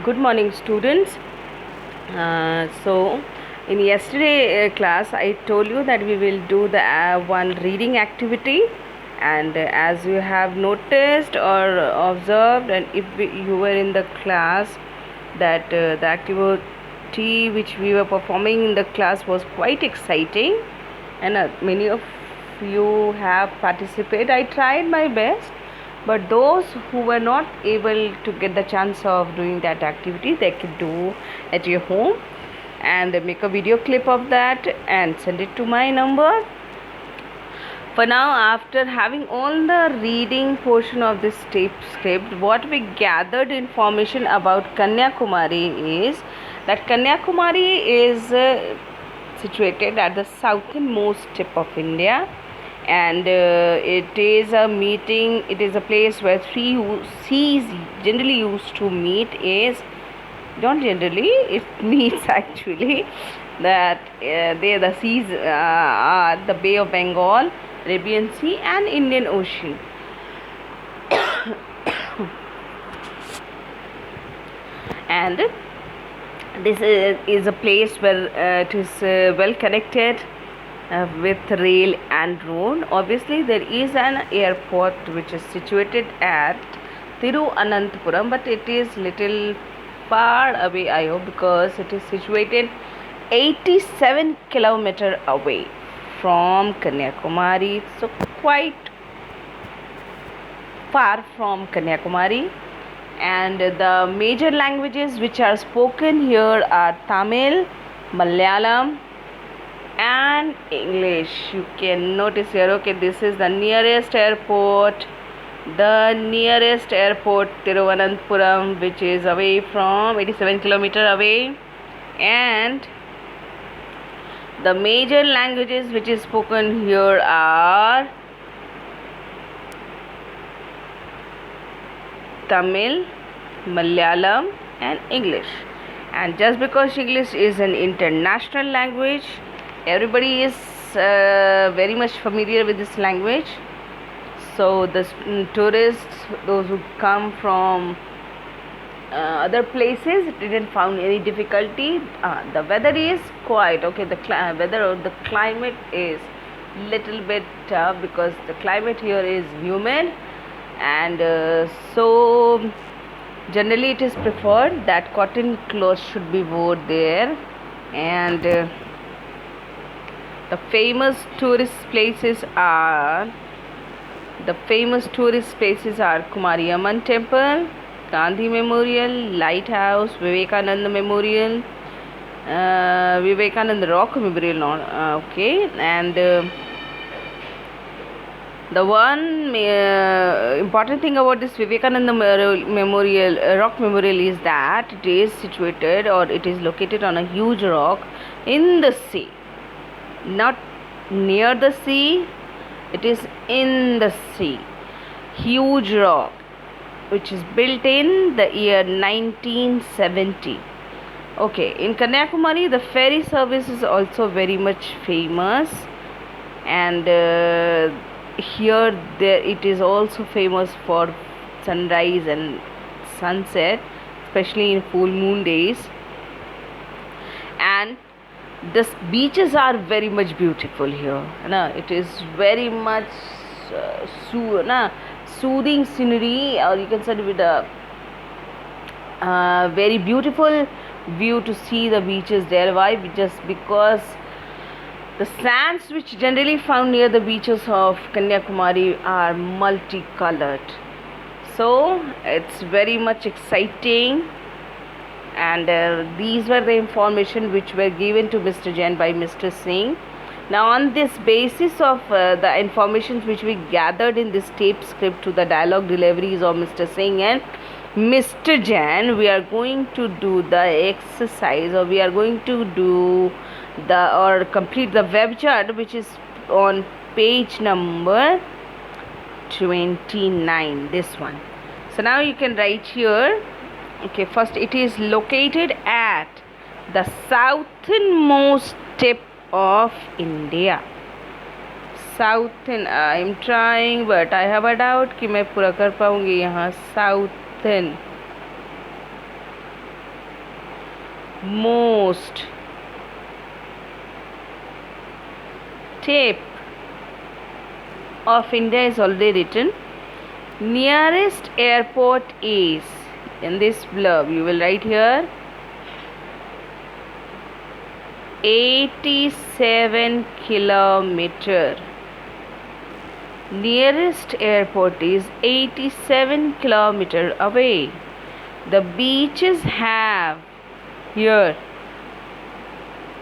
Good morning, students. In yesterday class, I told you that we will do the one reading activity, and as you have noticed or observed, and if you were in the class, that the activity which we were performing in the class was quite exciting, and many of you have participated. I tried my best, but those who were not able to get the chance of doing that activity, they could do at your home and make a video clip of that and send it to my number. For now, after having all the reading portion of this tape script, what we gathered information about Kanyakumari is that Kanyakumari is situated at the southernmost tip of India, and it is a place where three seas generally used to meet. Is don't generally, it means actually that the seas are the Bay of Bengal, Arabian Sea and Indian Ocean. And this is a place where it is well connected with rail and road. Obviously, there is an airport which is situated at Thiruvananthapuram, but it is little far away, I hope, because it is situated 87 kilometers away from Kanyakumari, so quite far from Kanyakumari. And the major languages which are spoken here are Tamil, Malayalam and English. You can notice here, okay, this is the nearest airport, Thiruvananthapuram, which is away from 87 kilometers away. And the major languages which is spoken here are Tamil, Malayalam and English. And just because English is an international language, everybody is very much familiar with this language. So the tourists, those who come from other places, didn't find any difficulty. The weather is quite okay. The weather or the climate is little bit tough because the climate here is humid, and so generally it is preferred that cotton clothes should be worn there. And the famous tourist places are Kumari Amman Temple, Gandhi Memorial, Lighthouse, Vivekananda Memorial, Vivekananda Rock Memorial, okay. And the one important thing about this Vivekananda Memorial, Rock Memorial, is that it is situated, or it is located on a huge rock in the sea, not near the sea, it is in the sea. Huge rock which is built in the year 1970. Okay, in Kanyakumari the ferry service is also very much famous, and here it is also famous for sunrise and sunset, especially in full moon days. And the beaches are very much beautiful here. It is very much soothing scenery, or you can say with a very beautiful view to see the beaches there. Why? Just because the sands which generally found near the beaches of Kanyakumari are multicolored, so it's very much exciting. And these were the information which were given to Mr. Jain by Mr. Singh. Now, on this basis of the information which we gathered in this tape script to the dialogue deliveries of Mr. Singh and Mr. Jain, we are going to do the exercise, or we are going to do complete the web chart, which is on page number 29, this one. So now you can write here. Okay, first, it is located at the southernmost tip of India. Southern, I am trying, but I have a doubt कि मैं पूरा कर पाऊंगी यहाँ. Southern most tip of India is already written. Nearest airport is, in this blurb you will write here, 87 kilometer. Nearest airport is 87 kilometer away. The beaches have, here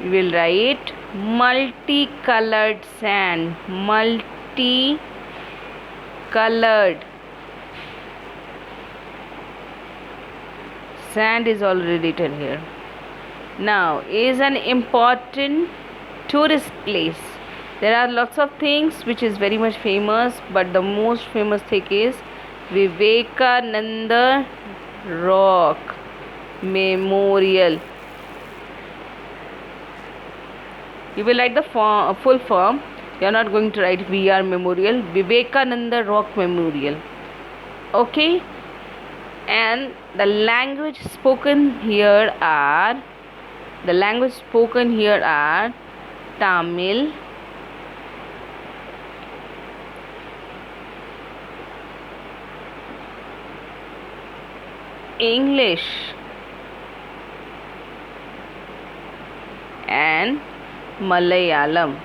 you will write, multicolored sand. Multicolored sand is already written here. Now, is an important tourist place. There are lots of things which is very much famous, but the most famous thing is Vivekananda Rock Memorial. You will write the full form. You are not going to write VR Memorial. Vivekananda Rock Memorial. Okay. And the language spoken here are Tamil, English, and Malayalam.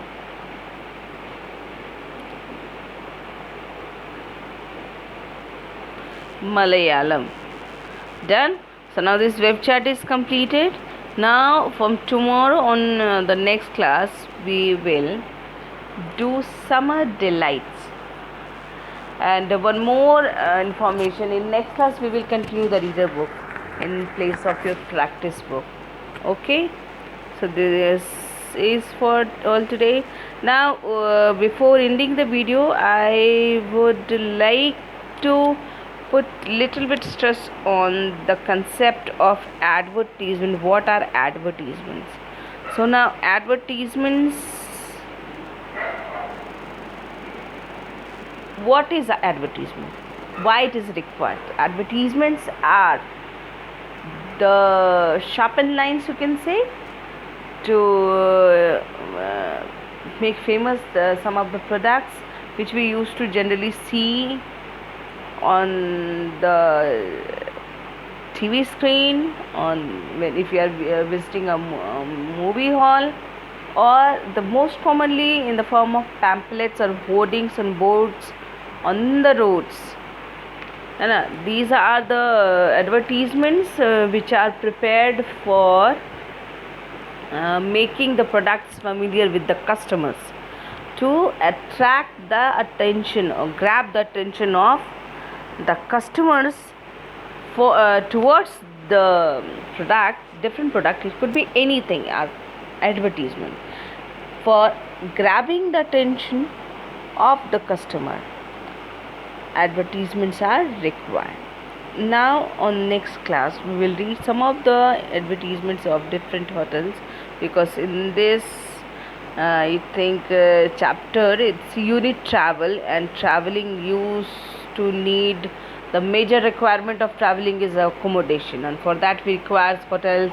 Done. So now this web chat is completed. Now from tomorrow on, the next class we will do summer delights. And one more information, in next class we will continue the reader book in place of your practice book. Okay, so this is for all today. Now before ending the video, I would like to put little bit stress on the concept of advertisement. What are advertisements? So now advertisements, what is the advertisement? Why it is required? Advertisements are the sharpened lines, you can say, to make famous some of the products which we used to generally see on the TV screen, if you are visiting a movie hall, or the most commonly in the form of pamphlets or hoardings on boards on the roads. And these are the advertisements which are prepared for making the products familiar with the customers, to attract the attention or grab the attention of the customers for towards the product, different product. It could be anything as advertisement. For grabbing the attention of the customer, advertisements are required. Now on next class we will read some of the advertisements of different hotels, because in this I think chapter, it's unit travel, and traveling used to need, the major requirement of traveling is accommodation, and for that we require hotels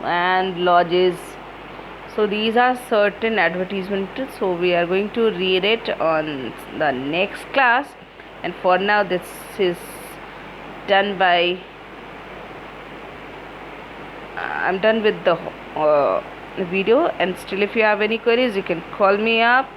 and lodges. So these are certain advertisements, so we are going to read it on the next class. And for now this is done by I'm done with the video. And still, if you have any queries, you can call me up